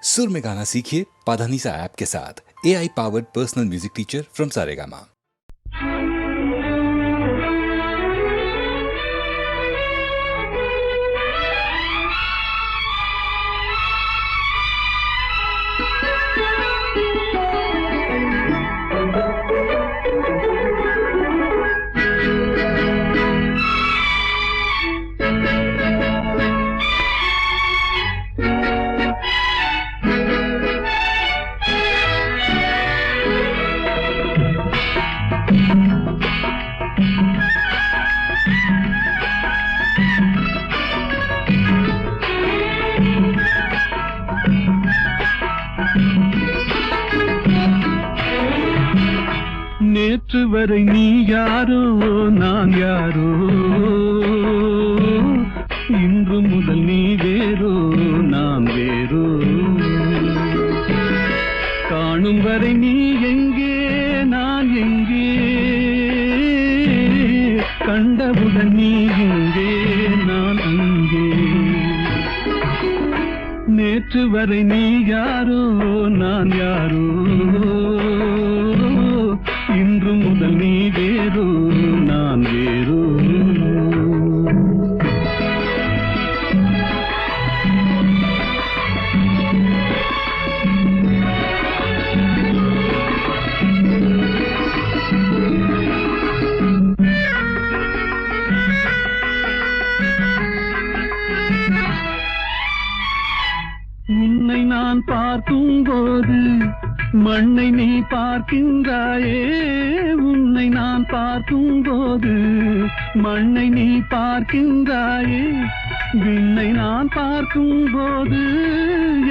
सुर में गाना सीखिए पाधानीसा ऐप के साथ। AI powered personal music teacher from Saregama. நேற்று வரை நீ யாரோ நான் யாரோ, இன்று முதல் நீ வேறோ நான் வேறோ. காணும் வரை நீ எங்கே நான் எங்கே, கண்டவுடன் நீ எங்கே நான் அங்கே. நேற்று வரை நீ யாரோ நான் யாரோ, இன்று முதல் நீ வேறோ நான் வேறோ. உன்னை நான் பார்க்கும் போது மண்ணை நீ பார்க்கின்றாயே, உன்னை நான் பார்க்கும் போது மண்ணை நீ பார்க்கின்றாயே. விண்ணை நான் பார்க்கும் போது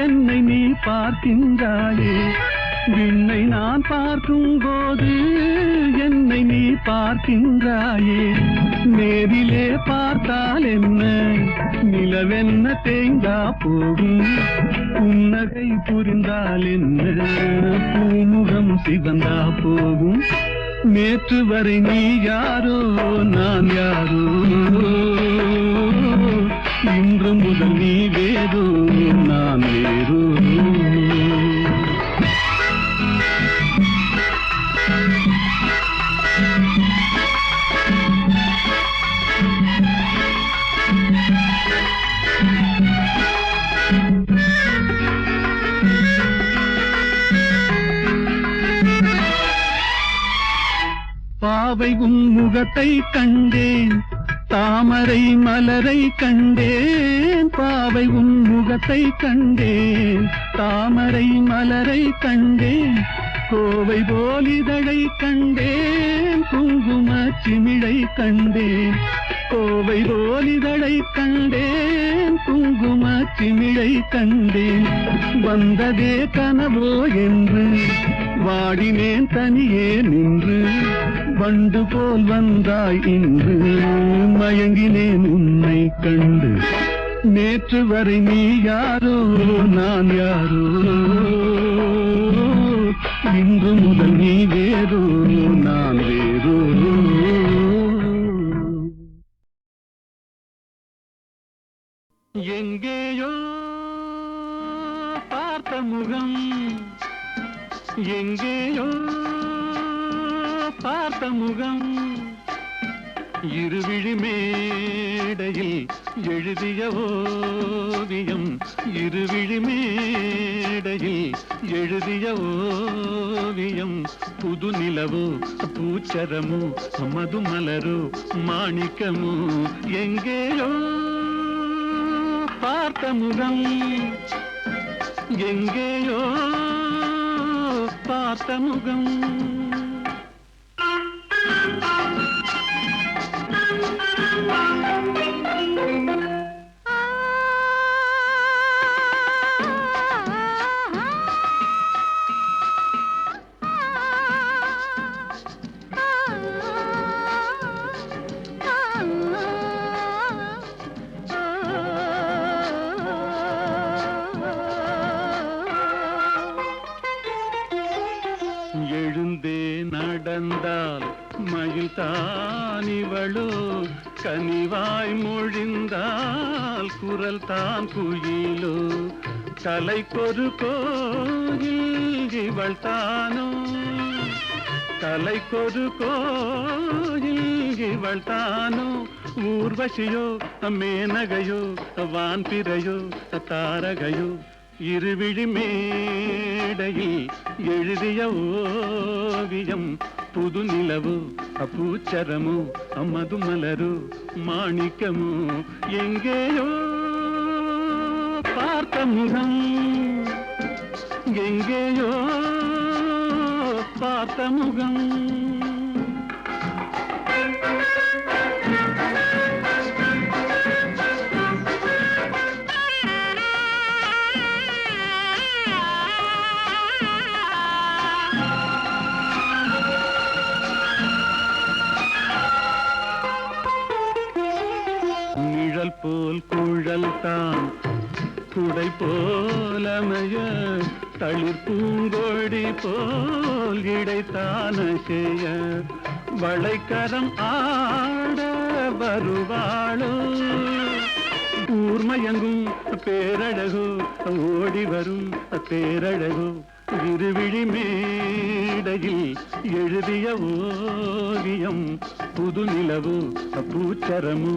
என்னை நீ பார்க்கின்றாயே. விண்ணை நான் பார்க்கும் போது என்னை நீ பார்க்கின்றாயே. நேரிலே பார்த்தால் என்ன, நிலவென்ன தேய்ந்தா போகும், புன்னகை புரிந்தால் என்ன, பூமுகம் சிவந்தா போகும். நேற்று வரை நீ யாரோ நான் யாரோ, இன்று முதல் நீ வேறோ நான் வேறோ. பாவை உன் முகத்தை கண்டேன், தாமரை மலரை கண்டேன். பாவை உன் முகத்தை கண்டேன், தாமரை மலரை கண்டேன். கோவை போலிதழை கண்டேன், குங்கும சிமிழை கண்டேன். கோவை போலிதழை கண்டேன், குங்கும சிமிழை கண்டேன். வந்ததே கனவோ என்று வாடினேன் தனியே நின்று, வண்டு போல் வந்தாய் இன்று மயங்கினேன் உன்னை கண்டு. நேற்று வரை நீ யாரோ நான் யாரோ, இன்று முதல் நீ வேறோ நான் வேறோ. எங்கேயோ பார்த்த முகம், எங்கேயோ பார்த்த முகம், இருவிழி மேடையில் எழுதிய ஓவியம். இருவிழி மேடையில் எழுதிய ஓவியம். புது நிலவோ பூச்சரமோ மதுமலரோ மாணிக்கமோ, எங்கேயோ பார்த்த முகம், எங்கேயோ பார்த்த முகம். எழுந்தே நடந்தால் மயில் தானிவளோ, கனிவாய் மொழிந்தால் குரல் தான் குயிலோ. கலைக்கொரு கோயில் இவள் தானோ, கலைக்கொரு கோயில் இவள் தானோ, ஊர்வசியோ மேனகையோ வான்பிறையோ தாரகையோ, இருவிழி மேடையில் எழுதிய ஓவியம், புது நிலவோ பூச்சரமோ மதுமலரோ மாணிக்கமோ, எங்கேயோ பார்த்த முகம், எங்கேயோ பார்த்த முகம். நிழல் போல் குழல் தான் குடை போலமைய, தளிர் பூங்கொடி போல் இடைத்தான செய்ய, வளைக்கரம் ஆட வருவாளோ, ஊர்மயங்கும் பேரழகோ ஓடி வரும் பேரழகோ, இருவிழி மேடையில் எழுதிய ஓவியம், புது நிலவோ பூச்சரமோ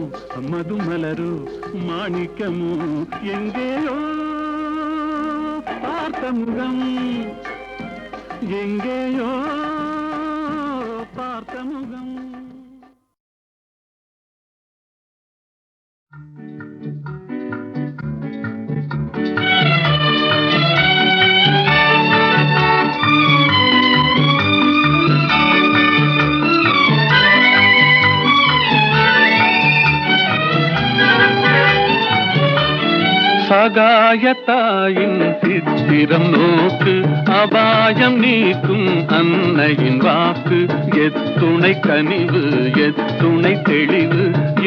மதுமலரோ மாணிக்கமோ, எங்கேயோ பார்த்த முகம், எங்கேயோ பார்த்த முகம். சகாயத்தாயின் சித்திரம் நோக்கு, அபாயம் நீக்கும் அன்னையின் வாக்கு, எத்துணை கனிவு எத்துணை தெளிவு,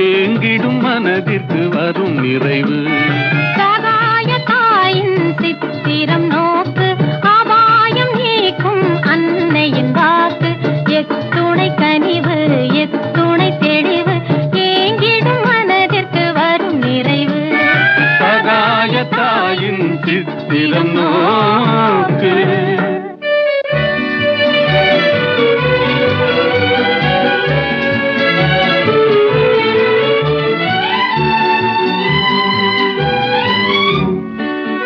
ஏங்கிடும் மனதிற்கு வரும் நிறைவு. சகாயத்தாயின் சித்திரம் நோக்கு, அபாயம் நீக்கும் அன்னையின் வாக்கு, எத்துணை கனிவு எத்துணை தெளிவு, ஏங்கிடும் மனதிற்கு வரும் நிறைவு. சகாயத்தாயின் சித்திரம் நோக்கு.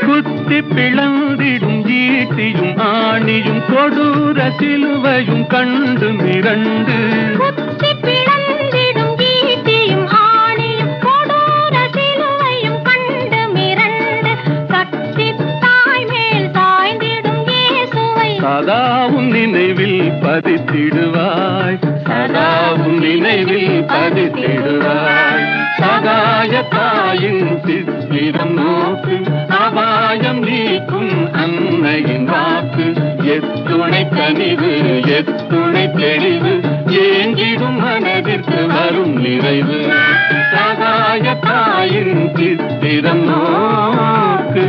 குத்தி பிளந்திடும் ஈட்டியும் ஆணியும் கொடூர சிலுவையும் கண்டு மிரண்டு, குத்தி பிளந்திடும் ஈட்டியும் ஆணியும் கொடூர சிலுவையும் கண்டு மிரண்டு, சக்தி தாய் மேல் சாய்ந்திடும் இயேசுவை சதாவும் நினைவில் பதித்திடுவாய், சதாவும் நினைவில் பதித்திடுவாய். சகாயத்தாயின் சித்திரம் நோக்கு, அபாயம் நீக்கும் அன்னையின் வாக்கு, எத்துணை கனிவு எத்துணை தெளிவு, ஏங்கிடும் மனதிற்கு வரும் நிறைவு. சகாயத்தாயின் சித்திரம் நோக்கு.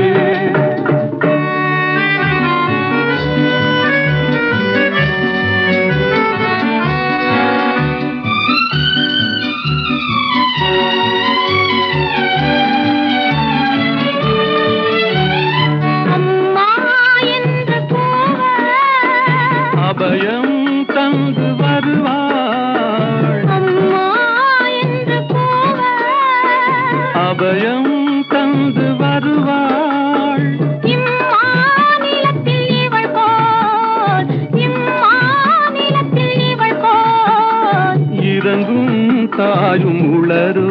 அபயம் தந்து வருவாள், அம்மா என்று அபயம் தந்து வருவாள். இம்மாநிலத்தில் இவள் போல், இம்மாநிலத்தில் இவள் போல், இறங்கும் தாயும் உளரோ,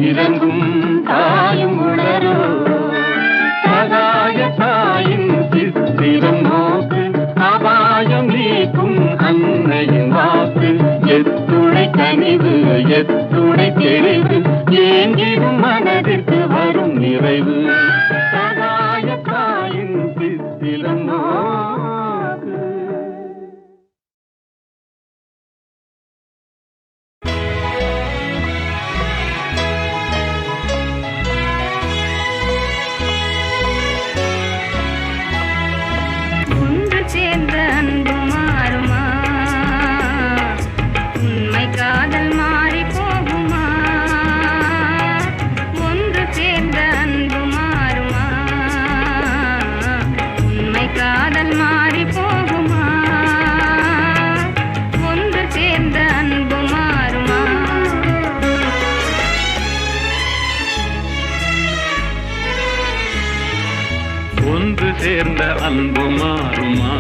இறங்கும் தாயும் உளரோ. சகாயத்தாயின் சித்திரம் நோக்கு, அபாயம் நீக்கும் அன்னையின் வாக்கு, எத்துணை கனிவு எத்துணை தெளிவு, ஏங்கிடும் மனதிற்கு வரும் நிறைவு. சகாயத்தாயின் சித்திரம் நோக்கு. ஒன்று சேர்ந்த அன்பு மாறுமா, உண்மை காதல் மாறி போகுமா, ஒன்று சேர்ந்த அன்பு மாறுமா, காதல் மாறி போகுமா ஒன்று சேர்ந்த அன்பு மாறுமா ஒன்று சேர்ந்த அன்பு மாறுமா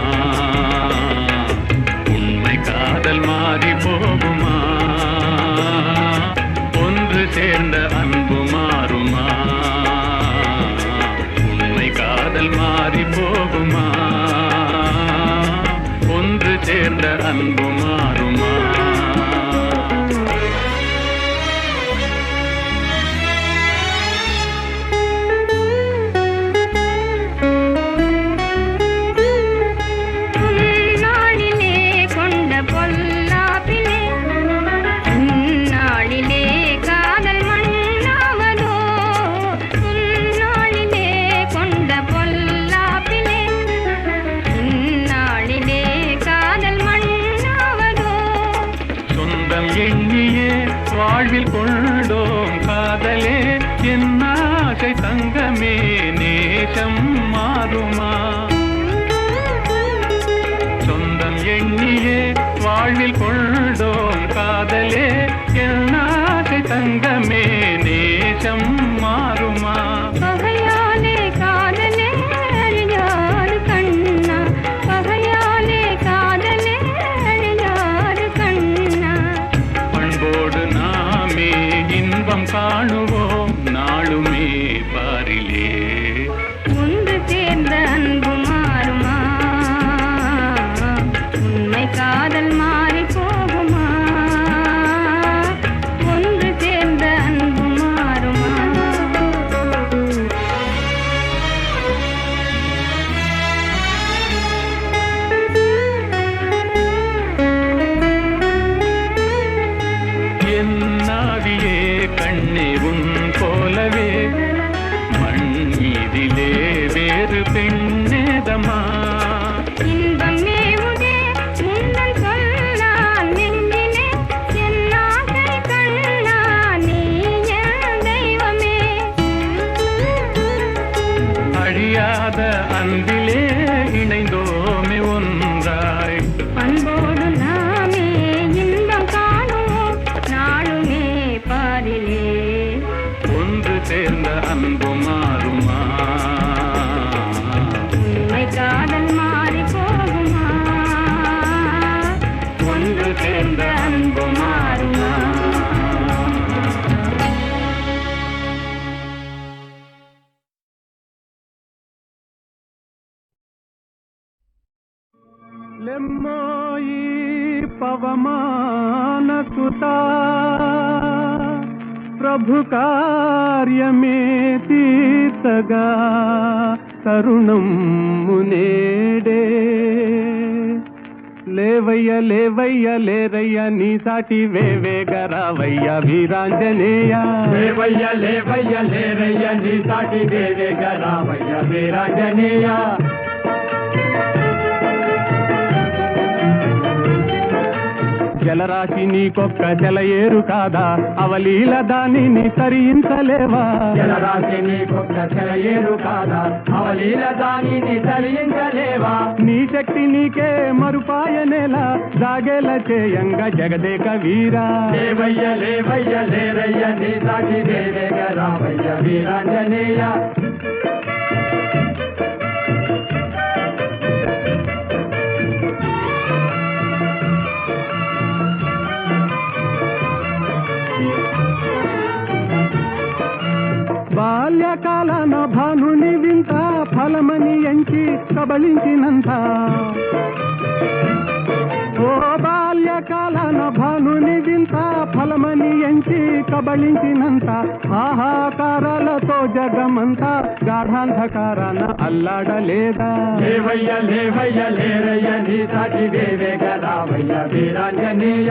உண்மை காதல் மாறி போகுமா ஒன்று சேர்ந்த அன்பு மாறுமா உண்மை காதல் மாறி போகுமா ஒன்று சேர்ந்த அன்பு மாறுமா நாளிலே கொண்ட பொல்லாப்பிலே நாளிலே காதல் மண்ணாவதோ நாளிலே கொண்ட பொல்லாப்பிலே நாளிலே காதல் மண்ணாவதோ சொந்தம் எண்ணியே வாழ்வில் கொண்டோம் காதலே என் ஆசை தங்கமே நேசம் மாறுமா சொந்தம் எண்ணியே வாழ்வில் கொண்டோம் காதலே என் ஆசை தங்கமே நேசம் மாறுமா பகையாலே காதலே அழியாறு கண்ணா பகையாலே காதலே அழியாறு கண்ணா பண்போடு நாமே இன்பம் காணுவோம் நாளுமே பாரிலே ஒன்று சேர்ந்த அன்பு மாறுமா உண்மை காதல் மாறி போகுமா ஒன்று சேர்ந்த அன்பு மாறுமா என் நாவியே கண்ணே உன் போலவே மண் மீதிலே வேறு பெண்ணேதமா இன்பம் மேவுதே முன்னல் சொல்லால் நெஞ்சிலே என் ஆசை கண்ணா நீ என் தெய்வமே அழியாத அன்பிலே இணைந்தோமே ஒன்றாய் அன்போடு நாமே இன்பம் காணுவோம் நாளுமே பாரிலே ஒன்று சேர்ந்த அன்பு மாறுமா உண்மை காதல் மாறி போகுமா ஒன்று சேர்ந்த அன்பு மாறுமா లెమ్మోయి పవమాన సుతా ప్రభు కార్యమే తీర్చగా తరుణం మునేడే లేవయ్య లేవయ్య లేరయ్య నీ సాటి వేవేగ రావయ్య వీరాంజనేయ లేవయ్య లేవయ్య లేరయ్య నీ సాటి వేవేగ రావయ్య వీరాంజనేయ జలరాశి నీకొక్క జలయేరు కాదా అవలీల దానిని తరించలేవా జలరాశి నీకొక్క చెలయేరు కాదా అవలీల దానిని తలించలేవా నీ శక్తి నీకే మరుపాయనేలా జాగేల చేయంగా జగదేక వీరా లేవయ్య లేవయ్య లేరయ్య నీ సాటి వేవేగ రావయ్య వీరాంజనేయ బాల్యకాలన భానుని వింత ఫలమని ఎంచి కబళించినంత ఓ బాల్యకాలన భానుని వింత ఫలమని ఎంచి కబళించినంత ఆహాకారాలతో జగమంతా గాఢాంధకారాన అల్లాడలేదా లేవయ్య లేవయ్య లేరయ్య నీ సాటి వేవేగ రావయ్య వీరాంజనేయ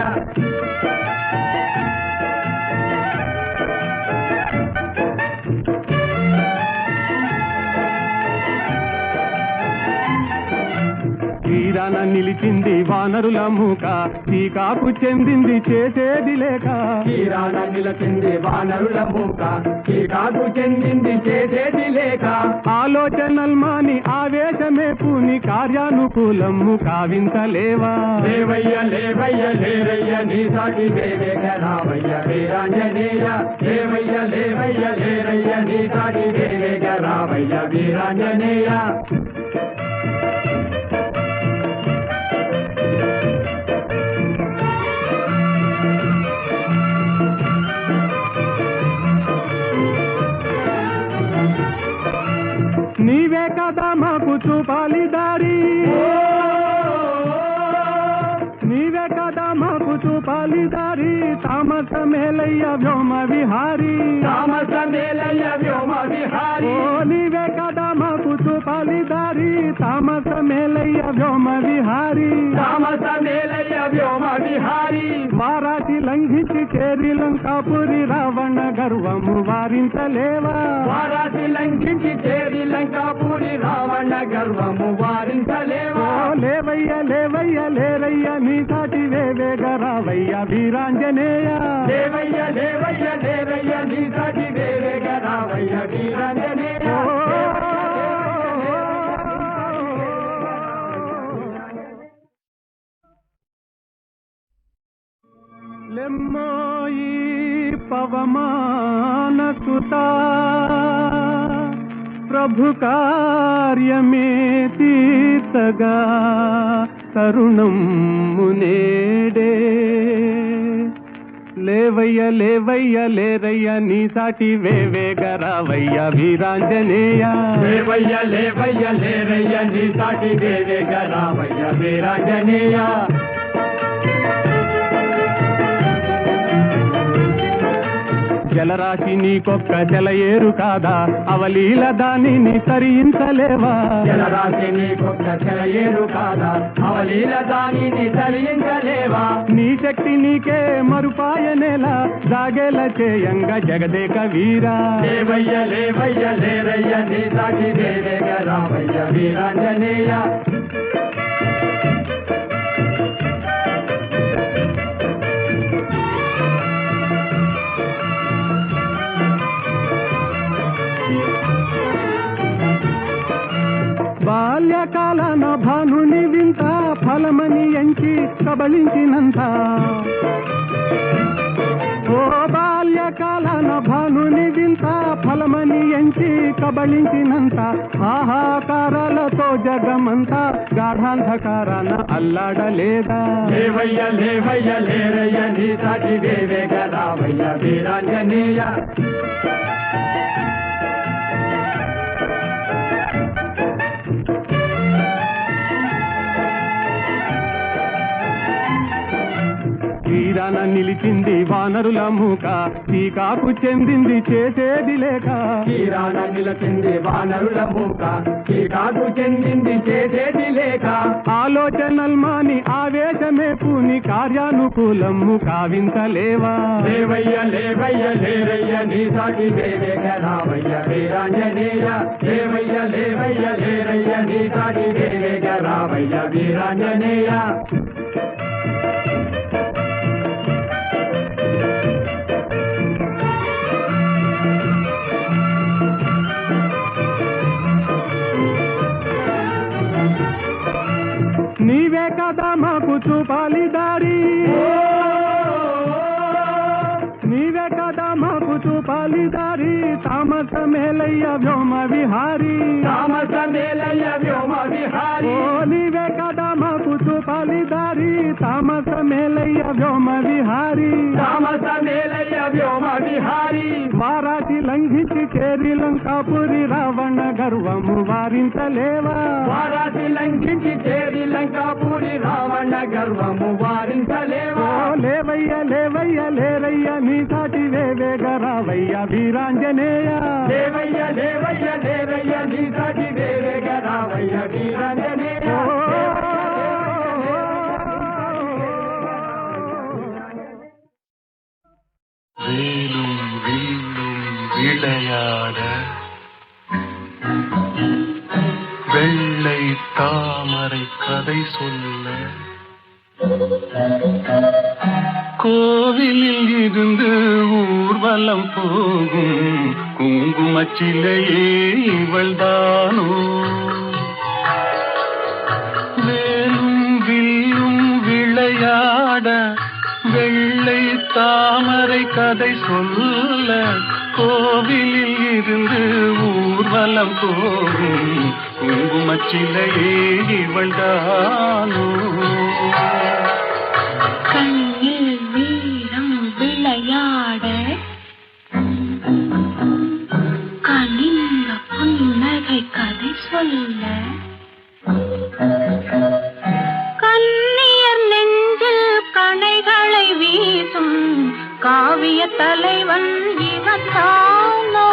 ఈ తీరాన నిలిచింది వానరుల మూక టీకాకు చెందింది చేసేది లేక తీరాన నిలిచింది వానరుల మూక టీకాకు చెందింది చేసేది లేక ఆలోచనల్మాని ఆవేశమే పూని కార్యానుకూలము కావించలేవా లేవయ్య లేవయ్య లేరయ్య నీ సాటి దేవేగ రావయ్య వీరాంజనేయ లేవయ్య లేవయ్య లేరయ్య నీ సాటి దేవేగ రావయ్య వీరాంజనేయ నీవే కదా మాకు చూపాలి దారి నీవే కదా మాకు చూపాలి దారి తామస మేలయ్య వ్యోమ విహారీ తామస మేలయ్య వ్యోమ విహారీ ఓ నీవే కదా మాకు చూపాలి దారి తామస మేలయ్య వ్యోమ విహారీ తామస మేలయ్య వ్యోమ విహారీ వారాటి లంఘించి చేరి లంకాపురి రావణ గర్వము వారించలేవా వారాటి లంఘించి చేరి లంకాపురి రావణ గర్వము వారించలేవా లేవయ్య లేవయ్య లేరయ్య నీ సాటి వేవేగ రావయ్య వీరాంజనేయ లేవయ్య లేవయ్య లేరయ్య నీ సాటి వేవేగ రావయ్య వీరాంజనేయ లెమ్మోయి పవమాన సుతా ప్రభు కార్యమే తీర్చగా తరుణం మునేడే లేవయ్య లేవయ్య లేరయ్య నీ సాటి వేవేగ రావయ్య వీరాంజనేయ లేవయ్య లేవయ్య లేరయ్య నీ సాటి వేవేగ రావయ్య వీరాంజనేయ జలరాశి నీకొక్క జలయేరు కాదా అవలీల దానిని తరించలేవా జలరాశి నీకొక్క జలయేరు కాదా అవలీల దానిని తరించలేవా నీ శక్తి నీకే మరుపాయనేలా జాగేల చేయంగా జగదేక వీరా లేవయ్య లేవయ్య లేరయ్య నీ సాటి వేవేగ రావయ్య వీరాంజనేయ బాల్యకాలన భానుని వింత ఫలమని ఎంచి కబళించినంత ఓ బాల్యకాలన భానుని వింత ఫలమని ఎంచి కబళించినంత ఆహాకారాలతో జగమంతా గాఢాంధకారాన అల్లాడలేదా లేవయ్య లేవయ్య లేరయ్య నీ సాటి వేవేగ రావయ్య వీరాంజనేయ తీరాన నిలిచింది వానరుల మూక టీకాకు చెందింది చేసేది లేక తీరాన నిలిచింది వానరుల మూక టీకాకు చెందింది చేసేది లేక ఆలోచనల్మాని ఆవేశమే పూని కార్యానుకూలము కావించలేవా లేవయ్య లేవయ్య లేరయ్య నీ సాటి వేవేగ రావయ్య వీరాంజనేయ లేవయ్య లేవయ్య లేరయ్య నీ సాటి వేవేగ రావయ్య వీరాంజనేయ నీవే కదా మాకు చూపాలి దారి నీవే కదా మాకు చూపాలి దారి తామస మేలయ్య వ్యోమ విహారీ తామస మేలయ్య వ్యోమ విహారీ ఓ నీవే కదా మాకు చూపాలి దారి తామస మేలయ్య వ్యోమ విహారీ తామస మేలయ్య వ్యోమ విహారీ వారాటి లంఘించి చేరి లంకాపురి రావణ గర్వము వారించలేవా వారాటి లంఘించి చేరి లంకాపురి రావణ గర్వము వారించలేవా లేవయ్య లేవయ్య లేరయ్య నీ సాటి వేవేగ రావయ్య వీరాంజనేయ లేవయ్య లేవయ్య లేరయ్య నీ సాటి వేవేగ రావయ్య వీరాంజనేయ வேலும் வில்லும் விளையாட வெள்ள வெள்ளை தாமரை கதை சொல்ல கோவிலில் இருந்து ஊர்வலம் போகும் குங்குமச்சிலையே இவள்தானோ வேலும் வில்லும் விளையாட வெள்ளை தாமரை கதை சொல்ல கோவிலில் இருந்து ஊர்வலம் போகும் குங்குமச்சிலையே இவள்தானோ கண்ணில் வீரம் விளையாட கனிந்த புன்னகை கதை சொல்ல கண்ணியர் நெஞ்சில் கணைகளை வீசும் காவிய தலைவன் இவன் தானோ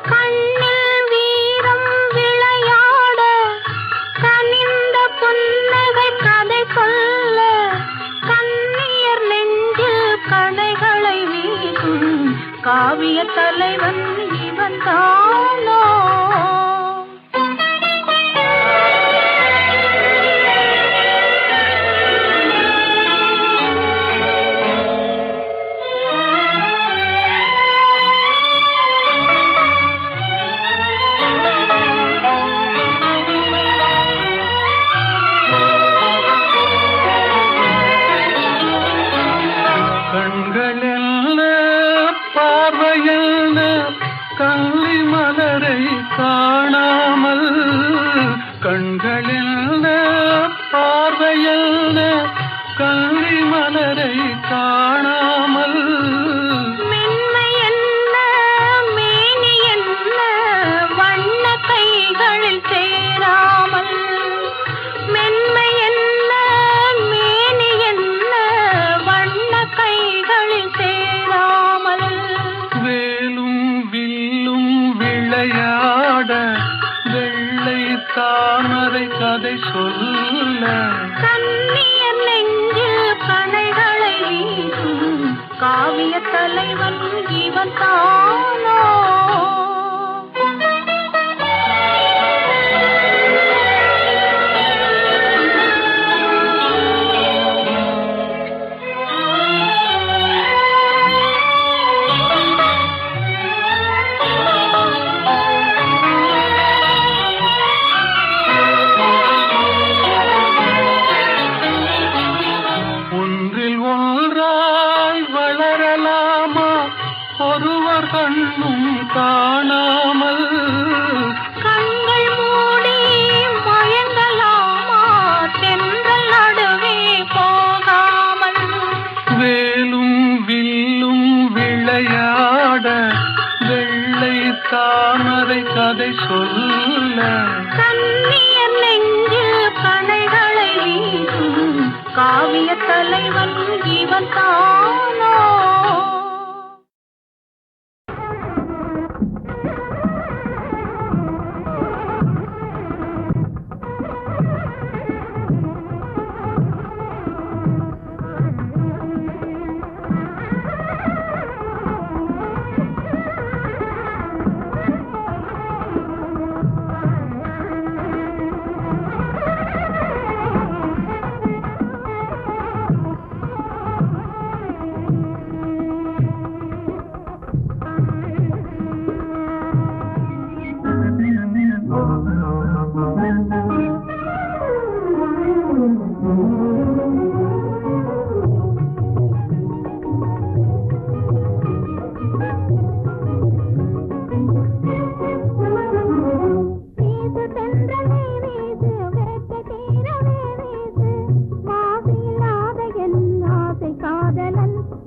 கண்ணில் வீரம் விளையாட கனிந்த புன்னகை கதை சொல்ல கண்ணியர் நெஞ்சில் கணைகளை வீசும் காவிய தலைவன் இவன் தானோ கண்களெல்ல பார்வையல்ல கள்ளி மலரை காணாமல் கண்களெல்ல பார்வையல்ல கள்ளி மலரை காணாமல் மென்மை என்ன மேனி என்ன வண்ண கைகளில் சேராமல் மென்மை என்ன மேனி என்ன வண்ண கைகளில் சேராமல் வேலும் வில்லும் விளையாட வெள்ளை தாமரை கதை சொல்ல கண்ணியர் நெஞ்சில் கணைகளை வீசும் காவிய தலைவன் இவன் தானோ ஒன்றில் ஒன்றாய் வளரலாமா ஒருவர் கண்ணும் காணாமல் கண்கள் மூடி மயங்கலாமா தென்றல் நடுவே போகாமல் வேலும் வில்லும் விளையாட வெள்ளை தாமரை கதை சொல்ல கண்ணியர் நெஞ்சில் கணைகளை வீசும் காவிய தலைவன் இவன் தானோ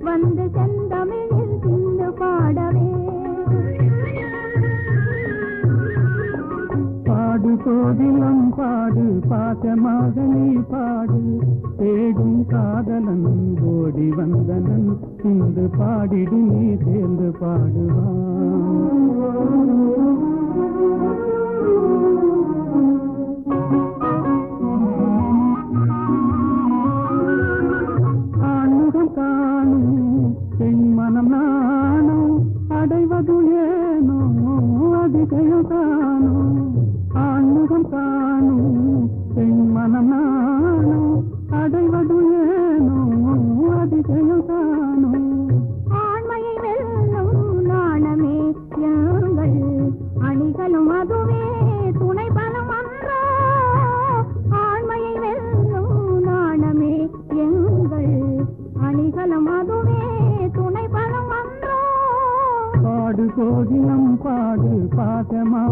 வந்து செந்தமிழில் சிந்து பாடவே பாடு கோதிலம் பாடு பாசமாக நீ பாடு தேடும் காதலன் ஓடி வந்தனன் இன்று பாடிடு நீ சேர்ந்து பாடுவான் ஆண்முகம் காணும் பெண் மனம் நானும் அடைவது ஏனோ அதிசயம் காணும்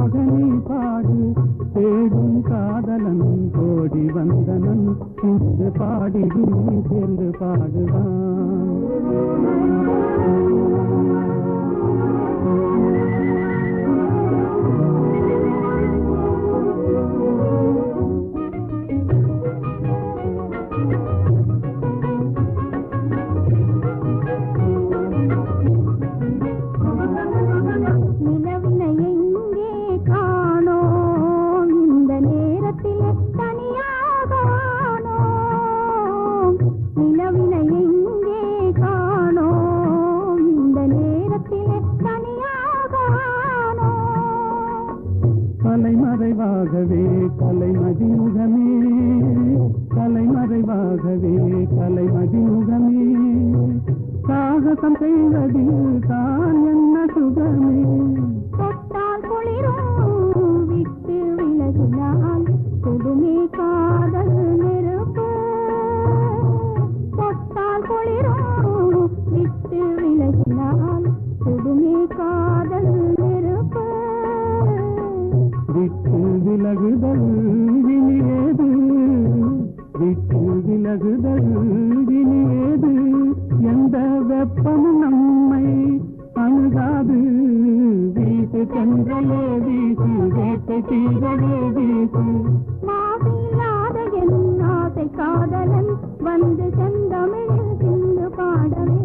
எனக்காக நீ பாடு தேடும் காதலன் கோடி வந்தனன் இன்று பாடிடு நீ சேர்ந்து பாடுதான். கலைமறைவாகவே கலைமதிமுகமே கலைமறைவாகவே கலைமதிமுகமே சாகசம் செய்வதில் தான் என்ன சுகமே. தொட்டால் குளிரும் விட்டு விலகினால் கொடுமே காதல் நெருப்பு. தொட்டால் குளிரும் விட்டு விலகினால் கொடுமே காதல் நெருப்பு. விட்டு விலகுதல் வினியேது விட்டு விலகுதல் வினியேது எந்த வெப்பமும் நம்மை அணுகாது. வீட்டு சென்றலே வீசு வேட்டை தீரவே வீசு. மாசில்லாத என் ஆசை காதலன் வந்து செந்தமிழில் சிந்து பாடவே.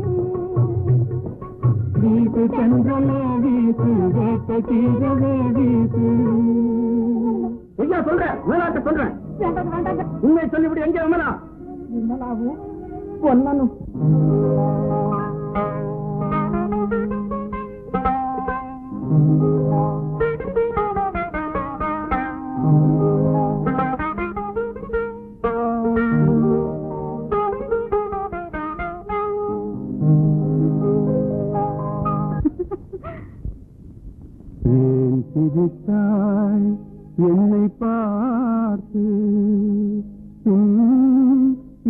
வீட்டு சென்றலே வீசு வேட்டை தீரவே வீசு. ஐயா சொல்றேன், மேலாட்ட சொல்றேன், உண்மை சொல்லிவிடு. எங்க விமலா? விமலாவும் பொன்னனும் ஏன் சிரித்தாய் என்னை பார்த்து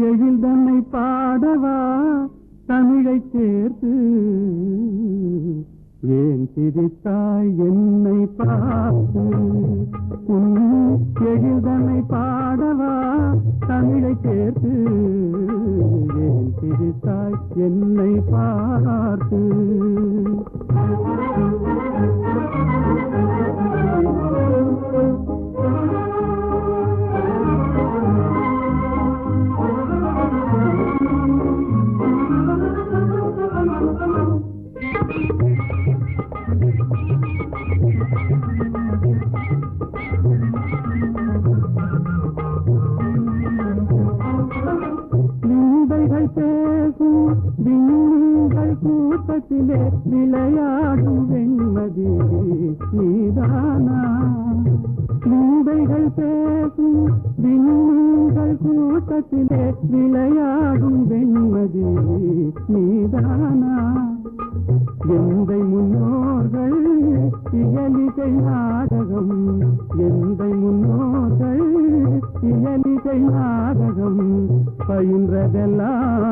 எழில் தன்னை பாடவா தமிழை சேர்த்து. ஏன் சிரித்தாய் என்னை பார்த்து எழில் தன்னை பாடவா தமிழை சேர்த்து. ஏன் சிரித்தாய் என்னை பார்த்து. விந்தைகள் பேசும் விண்கள் கூட்டத்திலே விளையாடும் வெண்மதி நீதானா. விந்தைகள் பேசும் விண்கள் கூட்டத்திலே விளையாடும் வெண்மதி நீதானா. எந்தை முன்னோர்கள் இயலிசை நாடகம் எந்தை முன்னோர்கள் இயலிசை நாடகம் பயின்றதெல்லாம்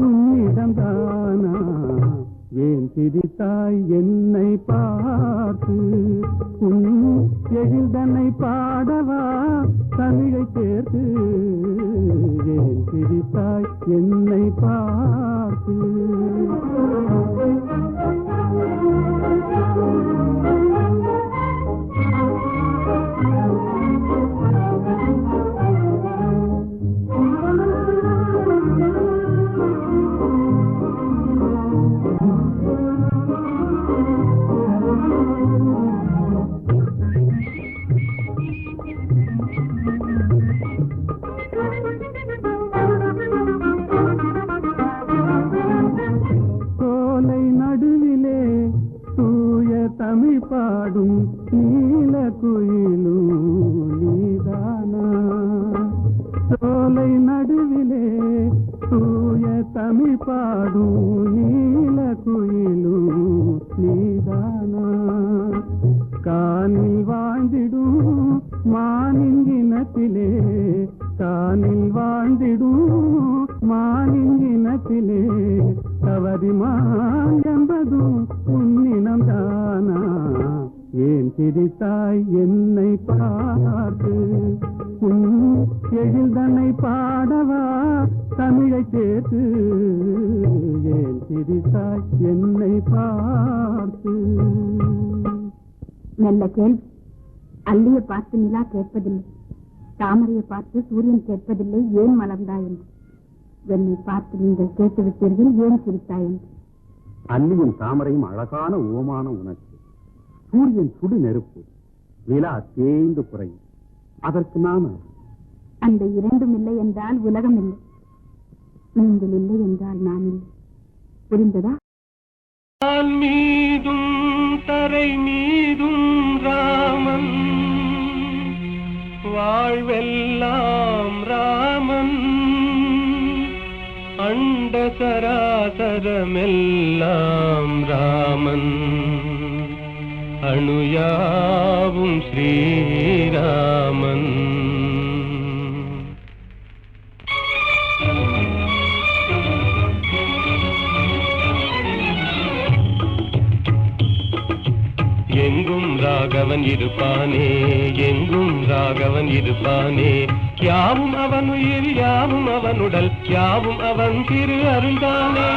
உன்னிடம்தானா. ஏன் சிரித்தாய் என்னை பார்த்து எழில் தன்னை பாடவா தமிழை சேர்த்து. ஏன் சிரித்தாய் என்னை பார்த்து. தமிழ் பாடும் நீல குயிலும் நீதானா. சோலை நடுவிலே தூய தமிழ் பாடும் நீல குயிலும் நீதானா. காணில் வாழ்ந்திடும் மானின் இனத்திலே காணில் வாழ்ந்திடும் மானின் இனத்திலே தவறிமான் என்பதும் உன்னினம் தானா. ஏன் சிரித்தாய் என்னை பார்த்து உன் எழில்தனை பாடவா தமிழை சேர்த்து ஏன் சிரித்தாய் என்னை பார்த்து நல்ல கேள்வி. அல்லியை பார்த்து நிலா கேட்பதில்லை, தாமரையை பார்த்து சூரியன் கேட்பதில்லை ஏன் மலர்ந்தாய் என்று. என்னை பார்த்து நீங்கள் கேட்டுவிட்டீர்கள் ஏன் சிரித்தாய் என்று. அல்லியும் தாமரையும் அழகான ஓமான உணர்ச்சி. சூரியன் சுடு நெருப்பு, நிலா தேய்ந்து குறையும். அதற்கு நான் அந்த இரண்டும் இல்லை என்றால் உலகம் இல்லை. நீங்கள் இல்லை என்றால் நான் இல்லை. புரிந்ததா? மீதும் தரை மீதும் ராமன் வாழ்வெல்லாம் ராமன் அண்ட சராசரமெல்லாம் ராமன் அணுயாவும் ஸ்ரீராமன். எங்கும் ராகவன் இருப்பானே, எங்கும் ராகவன் இருப்பானே, யாவும் அவன் உயிர் யாவும் அவனுடல் யாவும் அவன் திரு அருள்தானே,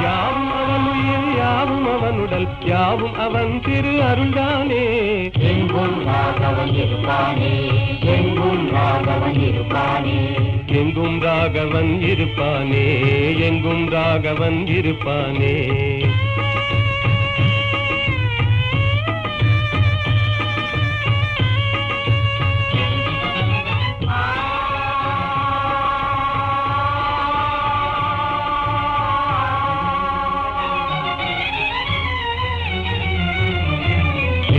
யாவும் அவன் உயிர் யாவும் அவனுடல் யாவும் அவன் திரு அருள்தானே. எங்கும் ராகவன் இருப்பானே, எங்கும் ராகவன் இருப்பானே, எங்கும் ராகவன் இருப்பானே, எங்கும் ராகவன் இருப்பானே.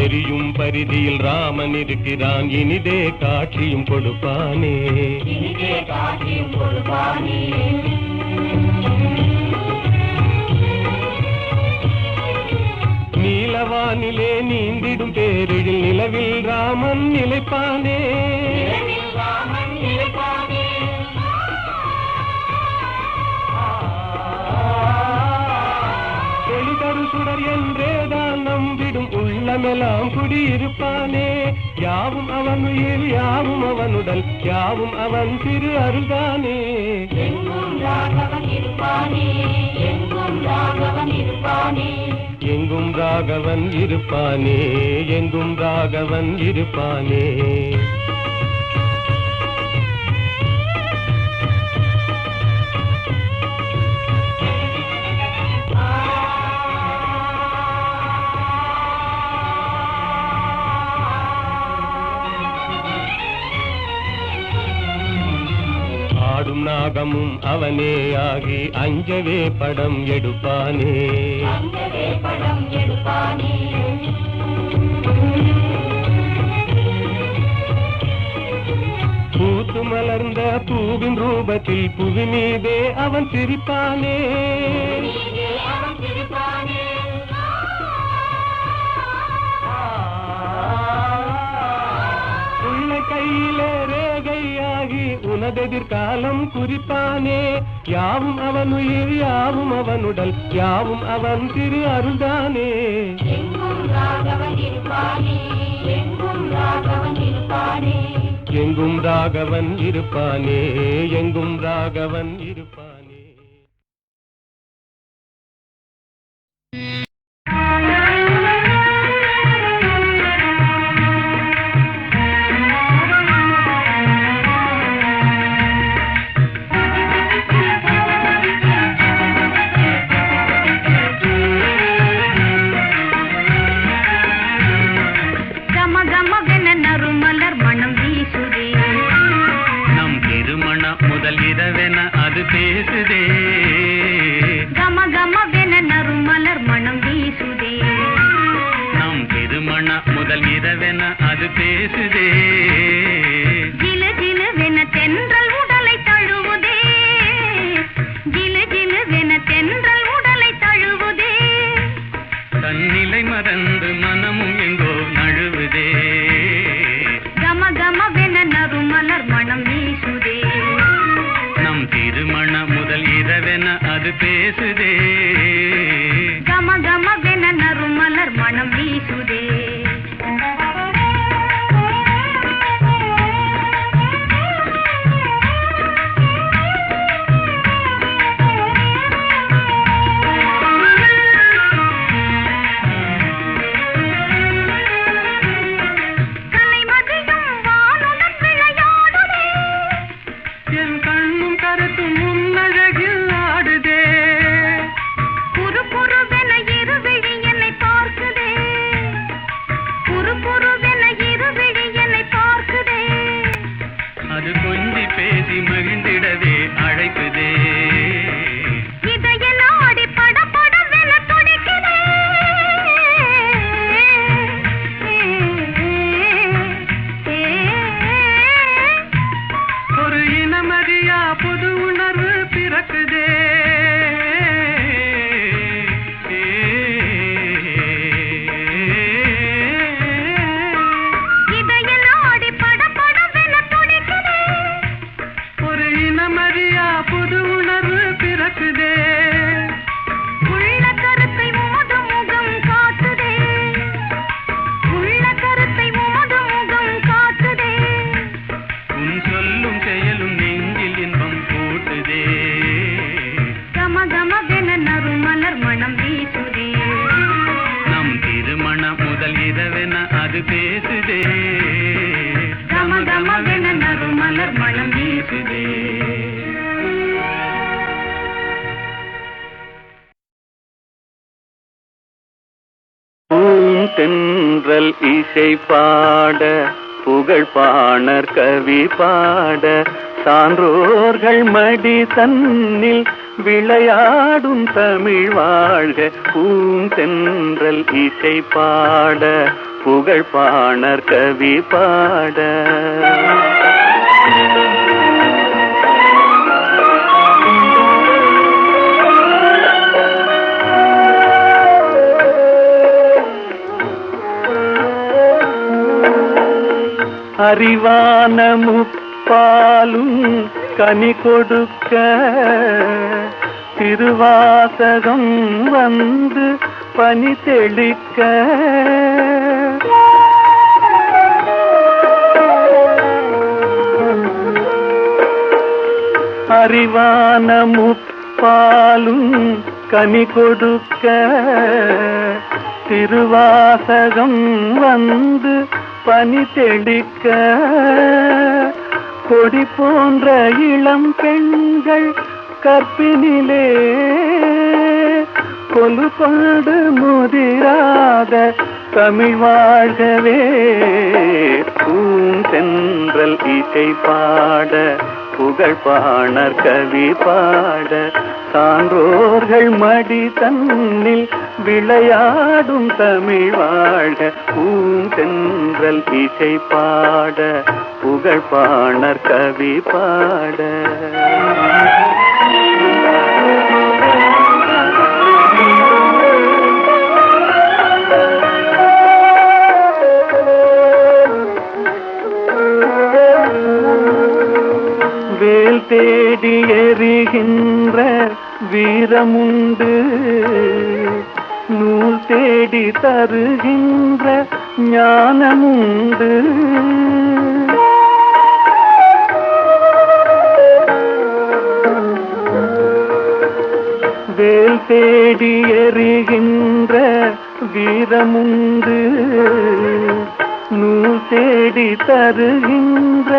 எரியும் பரிதியில் ராமன் இருக்கிறான், இனிதே காட்சியும் கொடுப்பானே, இனிதே காட்சியும் கொடுப்பானே. நீலவானிலே நீந்திடும் பேரில் நிலவில் ராமன் நிலைப்பானே, ஒளிதரு சுடர் என்றேதான் நம்பிடும் உள்ளமெல்லாம் குடியிருப்பானே, யாவும் அவன் உயிர் யாவும் அவனுடல் யாவும் அவன் திரு அருள்தானே. எங்கும் ராகவன் இருப்பானே, எங்கும் ராகவன் இருப்பானே, எங்கும் ராகவன் இருப்பானே, எங்கும் ராகவன் இருப்பானே. ஆடும் நாகமும் அவனே ஆகி அஞ்சவே படம் எடுப்பானே, அங்கவே படம் எடுப்பானே. பூத்து மலர்ந்த பூவின் ரூபத்தில் புவி மீதே அவன் சிரிப்பானே, அவன் சிரிப்பானே. உள்ள கையிலே ரேகையாகி உனதெதிர்காலம் குறிப்பானே, யாவும் அவன் உயிர் யாவும் அவனுடல் யாவும் அவன் திரு அருள்தானே. எங்கும் ராகவன் இருப்பானே, எங்கும் ராகவன் இருப்பானே, எங்கும் ராகவன் இருப்பானே, எங்கும் ராகவன் இருப்பானே. முதல் இரவென அது பேசுதே, கம கமவென நறுமலர் மனம் வீசுதே, நம் திருமண முதல் இரவென அது பேசுதே, ஜிலு ஜிலுவென தென்றல் உடலை தழுவுதே, ஜிலு ஜிலுவென தென்றல் உடலை தழுவுதே, தன்னிலை மறந்து மனமும் எங்கோ நழுவுதே, கம கமவென நறுமலர் மனம் வீசுதே, நம் திருமண முதல் இரவென அது பேசுதே, கம கமவென நறுமலர் மனம் வீசுதே. மலர் மணம் வீசுதே. பூந்தென்றல் இசை பாட புகழ் பாணர் கவி பாட சான்றோர்கள் மடி தன்னில் விளையாடும் தமிழ் வாழ்க. பூந்தென்றல் இசை பாட புகழ் பாணர் கவி பாட அறிவான முப்பாலும் கனி கொடுக்க திருவாசகம் வந்து பனி தெளிக்க அறிவான முப்பாலும் கனி கொடுக்க திருவாசகம் வந்து பனி தெளிக்க கொடி போன்ற இளம் பெண்கள் கற்பினிலே கொலு கொண்டு முதிராத தமிழ் வாழ்கவே. பூந்தென்றல் இசை பாட புகழ் பாணர் கவி பாட சான்றோர்கள் மடி தன்னில் விளையாடும் தமிழ் வாழ்க. பூந்தென்றல் இசை பாட புகழ் பாணர் கவி பாட வேல் தேடி எறிகின்ற வீரமுண்டு, நூல் தேடி தருகின்ற ஞானமுண்டு. வேல் தேடி எறிகின்ற வீரமுண்டு, நூல் தேடி தருகின்ற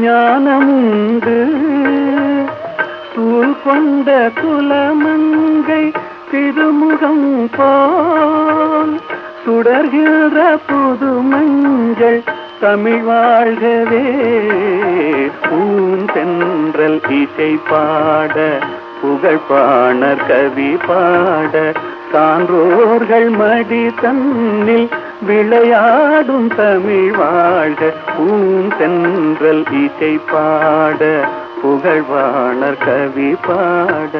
ஞானமுண்டு. சூழ் கொண்ட குலமங்கை திருமுகம் போல் சுடர்கிற புது மஞ்சள் தமிழ் வாழ்கவே. பூந்தென்றல் இசை பாட புகழ் பாணர் கவி பாட சான்றோர்கள் மடி தன்னில் விளையாடும் தமிழ் வாழ்க. பூந்தென்றல் இசை பாட புகழ் பாணர் கவி பாட